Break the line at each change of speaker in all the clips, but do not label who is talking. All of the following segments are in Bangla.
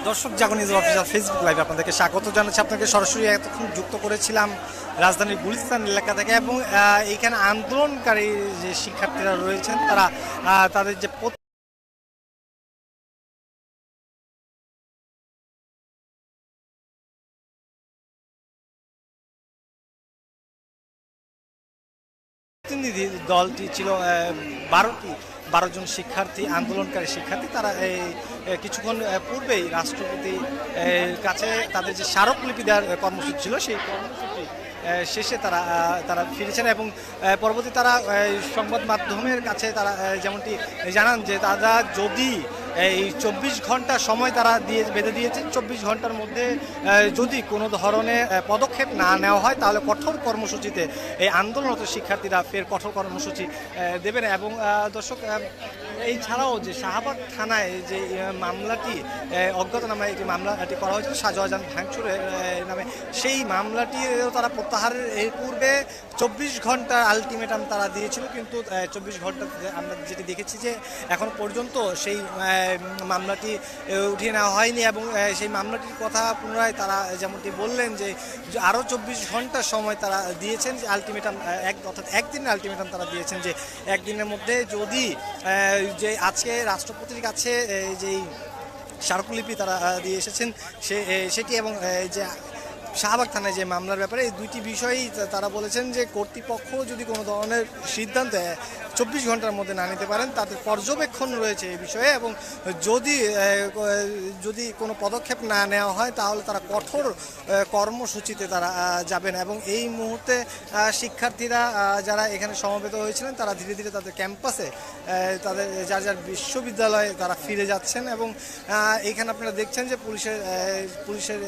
দর্শক জাগো নিউজ অফিসিয়াল ফেসবুক লাইভে আপনাদেরকে স্বাগত জানাচ্ছি। আপনাকে সরাসরি এতক্ষণ যুক্ত করেছিলাম রাজধানীর গুলিস্তান এলাকা থেকে, এবং এইখানে আন্দোলনকারী যে শিক্ষার্থীরা রয়েছেন তারা তাদের যে প্রতিনিধি দলটি ছিল 12 জন শিক্ষার্থী, আন্দোলনকারী শিক্ষার্থী। তারা এই কিছুক্ষণ পূর্বেই রাষ্ট্রপতি কাছে তাদের যে স্মারকলিপি দেওয়ার কর্মসূচি ছিল সেই কর্মসূচি শেষে তারা ফিরেছেন, এবং পরবর্তী তারা সংবাদ মাধ্যমের কাছে তারা যেমনটি জানান যে তারা যদি এই 24 ঘন্টা সময় তারা বেঁধে দিয়েছেন, 24 ঘন্টার মধ্যে যদি কোনো ধরনের পদক্ষেপ না নেওয়া হয় তাহলে কঠোর কর্মসূচিতে এই আন্দোলনরত শিক্ষার্থীরা ফের কঠোর কর্মসূচি দেবেন। এবং দর্শক, এই ছাড়াও যে শাহবাগ থানায় যে মামলাটি অজ্ঞাতনামা একটি মামলাটি করা হয়েছিল শাহজাহান ভাঙচুরের নামে, সেই মামলাটিও তারা প্রত্যাহারের এর পূর্বে 24 ঘন্টার আলটিমেটাম তারা দিয়েছিল, কিন্তু 24 ঘন্টা আমরা যেটি দেখেছি যে এখন পর্যন্ত সেই মামলাটি উঠিয়ে নেওয়া হয়নি। এবং সেই মামলাটির কথা পুনরায় তারা যেমনটি বললেন যে আরও 24 ঘন্টার সময় তারা দিয়েছেন, যে আলটিমেটাম অর্থাৎ একদিনের আলটিমেটাম তারা দিয়েছেন, যে একদিনের মধ্যে যদি যে আজকে রাষ্ট্রপতির কাছে যেই স্মারকলিপি তারা দিয়ে এসেছেন সেটি, এবং যে শাহবাগ থানায় যে মামলার ব্যাপারে, এই দুইটি বিষয়ই তারা বলেছেন যে কর্তৃপক্ষ যদি কোনো ধরনের সিদ্ধান্ত 24 ঘন্টার মধ্যে না নিতে পারেন তাদের পর্যবেক্ষণ রয়েছে এই বিষয়ে, এবং যদি কোনো পদক্ষেপ না নেওয়া হয় তাহলে তারা কঠোর কর্মসূচিতে তারা যাবেন। এবং এই মুহূর্তে শিক্ষার্থীরা যারা এখানে সমবেত হয়েছিলেন তারা ধীরে ধীরে তাদের ক্যাম্পাসে তাদের যার যার বিশ্ববিদ্যালয়ে তারা ফিরে যাচ্ছেন। এবং এখানে আপনারা দেখছেন যে পুলিশের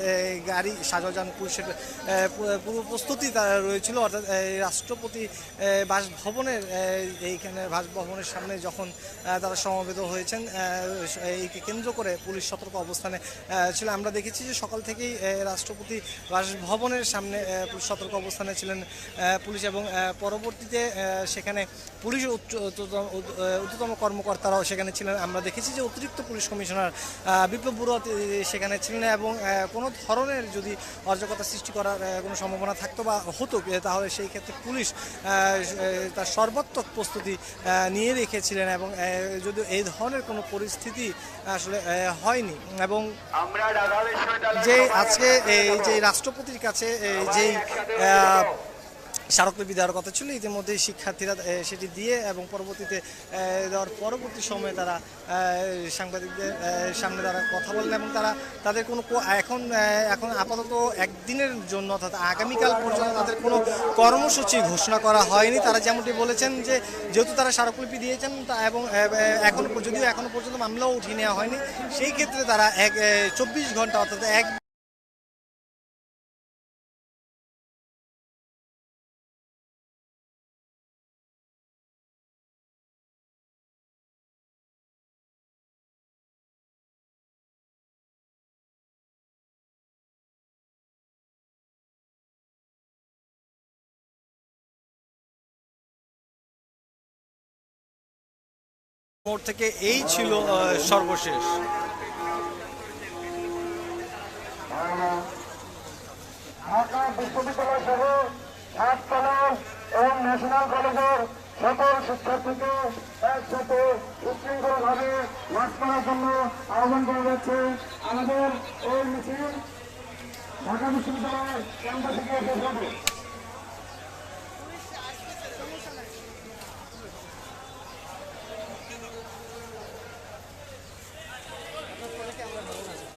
গাড়ি, শাহজাহান পুলিশের পূর্ব প্রস্তুতি তারা রয়েছিল, অর্থাৎ রাষ্ট্রপতি বাসভবনের এইখানে বাসভবনের সামনে যখন তারা সমবেত হয়েছেন এইকে কেন্দ্র করে পুলিশ সতর্ক অবস্থানে ছিল। আমরা দেখেছি যে সকাল থেকেই রাষ্ট্রপতি বাসভবনের সামনে পুলিশ সতর্ক অবস্থানে ছিলেন পুলিশ, এবং পরবর্তীতে সেখানে পুলিশের উচ্চতম কর্মকর্তারাও সেখানে ছিলেন। আমরা দেখেছি যে অতিরিক্ত পুলিশ কমিশনার বিপ্লব বড়ুয়া সেখানে ছিলেন, এবং কোনো ধরনের যদি অরাজকতা সৃষ্টি করার কোনো সম্ভাবনা থাকতো বা হতো তাহলে সেই ক্ষেত্রে পুলিশ তার সর্বাত্মক প্রস্তুতি নিয়ে রেখেছিলেন, এবং যদিও এই ধরনের কোনো পরিস্থিতি আসলে হয়নি। এবং যে আজকে এই যে রাষ্ট্রপতির কাছে যেই স্মারকলিপি দেওয়ার কথা ছিল, ইতিমধ্যে শিক্ষার্থীরা সেটি দিয়ে এবং পরবর্তীতে দেওয়ার পরবর্তী সময়ে তারা সাংবাদিকদের সামনে তারা কথা বলেন, এবং তাদের কোনো এখন আপাতত একদিনের জন্য অর্থাৎ আগামীকাল পর্যন্ত তাদের কোনো কর্মসূচি ঘোষণা করা হয়নি। তারা যেমনটি বলেছেন যে যেহেতু তারা স্মারকলিপি দিয়েছেন এবং যদিও এখনও পর্যন্ত মামলাও উঠিয়ে নেওয়া হয়নি, সেই ক্ষেত্রে তারা 24 ঘন্টা অর্থাৎ মোড় থেকে এই ছিল সর্বশেষ।
ঢাকা বিশ্ববিদ্যালয় সহ সাত কলেজ এবং ন্যাশনাল কলেজের সকল শিক্ষার্থীকে একসাথে উশৃঙ্খলভাবে মাঠ করার জন্য আহ্বান করা যাচ্ছে। আমাদের এই মিছিল ঢাকা বিশ্ববিদ্যালয়ের ক্যাম্পাসে গিয়ে শেষ হবে।